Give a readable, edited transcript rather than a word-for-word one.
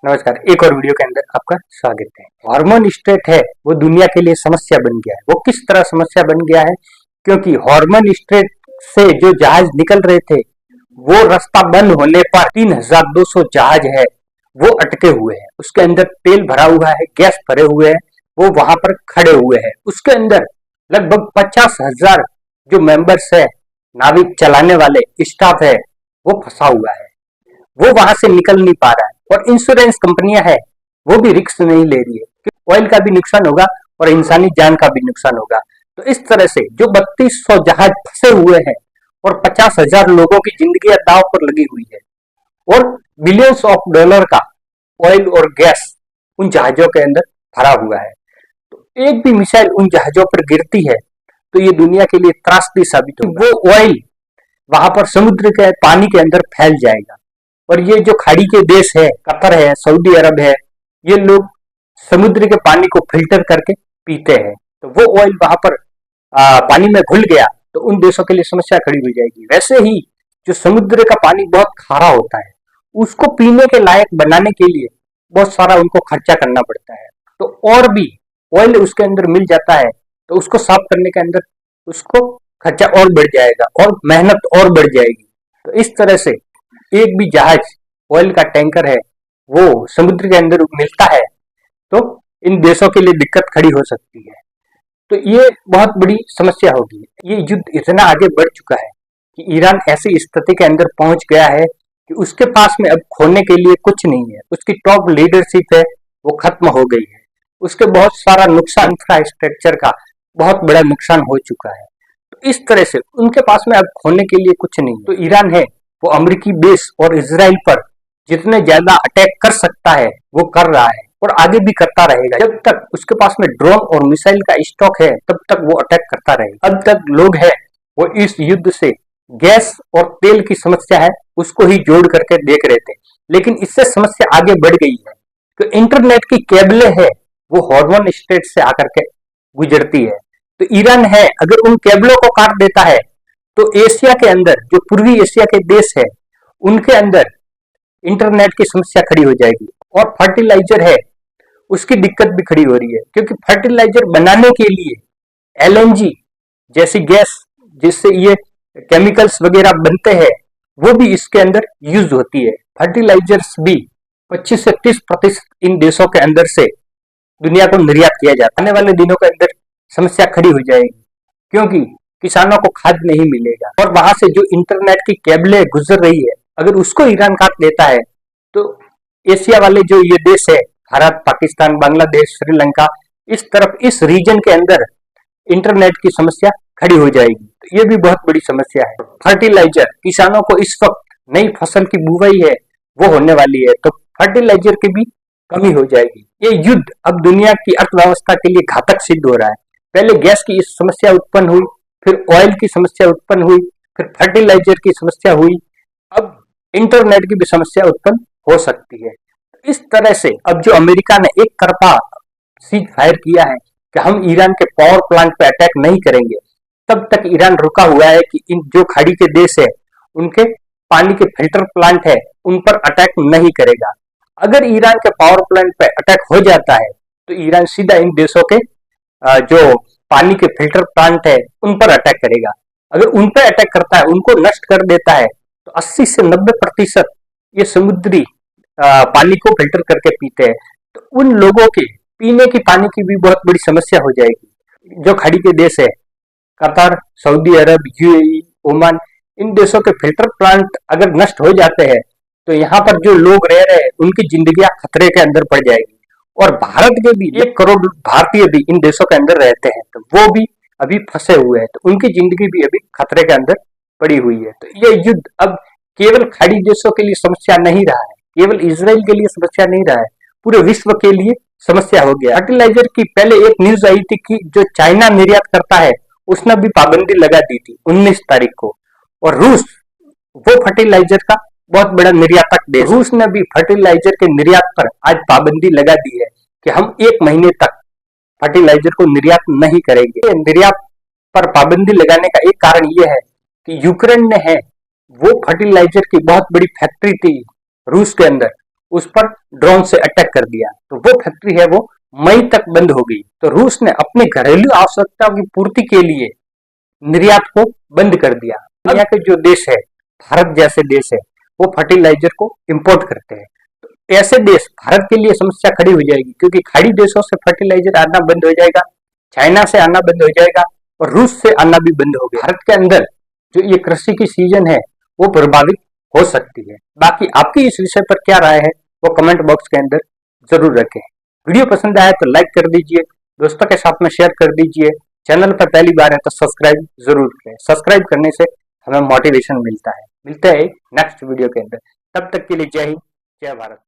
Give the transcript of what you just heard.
नमस्कार। एक और वीडियो के अंदर आपका स्वागत है। हार्मोन स्टेट है वो दुनिया के लिए समस्या बन गया है। वो किस तरह समस्या बन गया है? क्योंकि हार्मोन स्टेट से जो जहाज निकल रहे थे वो रास्ता बंद होने पर 3200 जहाज है वो अटके हुए हैं। उसके अंदर तेल भरा हुआ है, गैस भरे हुए हैं, वो वहां पर खड़े हुए हैं। उसके अंदर लगभग 50,000 जो मेंबर्स है, नाविक चलाने वाले स्टाफ है, वो फंसा हुआ है। वो वहां से निकल नहीं पा रहा है। और इंश्योरेंस कंपनियां है वो भी रिस्क नहीं ले रही है कि ऑयल का भी नुकसान होगा और इंसानी जान का भी नुकसान होगा। तो इस तरह से जो 3200 जहाज फंसे हुए हैं और 50,000 लोगों की जिंदगी दांव पर लगी हुई है और बिलियंस ऑफ डॉलर का ऑयल और गैस उन जहाजों के अंदर भरा हुआ है। तो एक भी मिसाइल उन जहाजों पर गिरती है तो ये दुनिया के लिए त्रासदी साबित होगा। वो ऑयल वहां पर समुद्र के पानी के अंदर फैल जाएगा। और ये जो खाड़ी के देश है, कतर है, सऊदी अरब है, ये लोग समुद्र के पानी को फिल्टर करके पीते हैं। तो वो ऑयल वहां पर पानी में घुल गया तो उन देशों के लिए समस्या खड़ी हो जाएगी। वैसे ही जो समुद्र का पानी बहुत खारा होता है, उसको पीने के लायक बनाने के लिए बहुत सारा उनको खर्चा करना पड़ता है। तो और भी ऑयल उसके अंदर मिल जाता है तो उसको साफ करने के अंदर उसको खर्चा और बढ़ जाएगा और मेहनत और बढ़ जाएगी। तो इस तरह से एक भी जहाज ऑयल का टैंकर है वो समुद्र के अंदर मिलता है तो इन देशों के लिए दिक्कत खड़ी हो सकती है। तो ये बहुत बड़ी समस्या होगी। ये युद्ध इतना आगे बढ़ चुका है कि ईरान ऐसी स्थिति के अंदर पहुंच गया है कि उसके पास में अब खोने के लिए कुछ नहीं है। उसकी टॉप लीडरशिप है वो खत्म हो गई है। उसके बहुत सारा नुकसान, इंफ्रास्ट्रक्चर का बहुत बड़ा नुकसान हो चुका है। तो इस तरह से उनके पास में अब खोने के लिए कुछ नहीं है। तो ईरान है वो अमेरिकी बेस और इजराइल पर जितने ज्यादा अटैक कर सकता है वो कर रहा है और आगे भी करता रहेगा। जब तक उसके पास में ड्रोन और मिसाइल का स्टॉक है तब तक वो अटैक करता रहेगा। अब तक लोग है वो इस युद्ध से गैस और तेल की समस्या है उसको ही जोड़ करके देख रहे थे, लेकिन इससे समस्या आगे बढ़ गई है। तो इंटरनेट की केबलें है वो हार्मोन स्टेट से आकर के गुजरती है। तो ईरान है अगर उन केबलों को काट देता है तो एशिया के अंदर जो पूर्वी एशिया के देश है उनके अंदर इंटरनेट की समस्या खड़ी हो जाएगी। और फर्टिलाइजर है उसकी दिक्कत भी खड़ी हो रही है क्योंकि फर्टिलाइजर बनाने के लिए एलएनजी जैसी गैस जिससे ये केमिकल्स वगैरह बनते हैं वो भी इसके अंदर यूज होती है। फर्टिलाइजर्स भी 25 से 30% इन देशों के अंदर से दुनिया को निर्यात किया जाता है। आने वाले दिनों के अंदर समस्या खड़ी हो जाएगी क्योंकि किसानों को खाद नहीं मिलेगा। और वहां से जो इंटरनेट की केबलें गुजर रही है अगर उसको ईरान काट देता है तो एशिया वाले जो ये देश है, भारत, पाकिस्तान, बांग्लादेश, श्रीलंका, इस तरफ इस रीजन के अंदर इंटरनेट की समस्या खड़ी हो जाएगी। तो ये भी बहुत बड़ी समस्या है। फर्टिलाइजर किसानों को इस वक्त नई फसल की बुवाई है वो होने वाली है तो फर्टिलाइजर की भी कमी हो जाएगी। ये युद्ध अब दुनिया की अर्थव्यवस्था के लिए घातक सिद्ध हो रहा है। पहले गैस की इस समस्या उत्पन्न हुई, फिर ऑयल की समस्या उत्पन्न हुई, फिर फर्टिलाइजर की समस्या हुई, अब इंटरनेट की भी समस्या उत्पन्न हो सकती है। इस तरह से अब जो अमेरिका ने एक तरफा सीज फायर किया है कि हम ईरान के पावर प्लांट पे अटैक नहीं करेंगे, तब तक ईरान रुका हुआ है कि इन जो खाड़ी के देश है उनके पानी के फिल्टर प्लांट है उन पर अटैक नहीं करेगा। अगर ईरान के पावर प्लांट पे अटैक हो जाता है तो ईरान सीधा इन देशों के जो पानी के फिल्टर प्लांट है उन पर अटैक करेगा। अगर उन पर अटैक करता है, उनको नष्ट कर देता है तो 80 से 90% ये समुद्री पानी को फिल्टर करके पीते हैं। तो उन लोगों के पीने की पानी की भी बहुत बड़ी समस्या हो जाएगी। जो खाड़ी के देश है, कतर, सऊदी अरब, यूएई, ओमान, इन देशों के फिल्टर प्लांट अगर नष्ट हो जाते हैं तो यहाँ पर जो लोग रह रहे हैं उनकी जिंदगियां खतरे के अंदर पड़ जाएगी। और भारत के भी 1 करोड़ भारतीय भी इन देशों के अंदर रहते हैं तो वो भी अभी फंसे हुए हैं, तो उनकी जिंदगी भी अभी खतरे के अंदर पड़ी हुई है। तो ये युद्ध अब केवल खाड़ी देशों के लिए समस्या नहीं रहा है, केवल इजराइल के लिए समस्या नहीं रहा है, पूरे विश्व के लिए समस्या हो गया। फर्टिलाइजर की पहले एक न्यूज आई थी कि जो चाइना निर्यात करता है उसने भी पाबंदी लगा दी थी 19 तारीख को। और रूस वो फर्टिलाइजर का बहुत बड़ा निर्यातक देश, रूस ने भी फर्टिलाइजर के निर्यात पर आज पाबंदी लगा दी है कि हम 1 महीने तक फर्टिलाइजर को निर्यात नहीं करेंगे। निर्यात पर पाबंदी लगाने का एक कारण यह है कि यूक्रेन ने है वो फर्टिलाइजर की बहुत बड़ी फैक्ट्री थी रूस के अंदर, उस पर ड्रोन से अटैक कर दिया, तो वो फैक्ट्री है वो मई तक बंद हो गई। तो रूस ने अपने घरेलू आवश्यकताओं की पूर्ति के लिए निर्यात को बंद कर दिया। दुनिया के जो देश है, भारत जैसे देश है, वो फर्टिलाइजर को इंपोर्ट करते हैं। तो ऐसे देश, भारत के लिए समस्या खड़ी हो जाएगी, क्योंकि खाड़ी देशों से फर्टिलाइजर आना बंद हो जाएगा, चाइना से आना बंद हो जाएगा और रूस से आना भी बंद हो गया। भारत के अंदर जो ये कृषि की सीजन है वो प्रभावित हो सकती है। बाकी आपकी इस विषय पर क्या राय है वो कमेंट बॉक्स के अंदर जरूर रखें। वीडियो पसंद आया तो लाइक कर दीजिए, दोस्तों के साथ में शेयर कर दीजिए। चैनल पर पहली बार है तो सब्सक्राइब जरूर करें। सब्सक्राइब करने से हमें मोटिवेशन मिलता है। मिलते हैं नेक्स्ट वीडियो के अंदर। तब तक के लिए जय हिंद, जय भारत।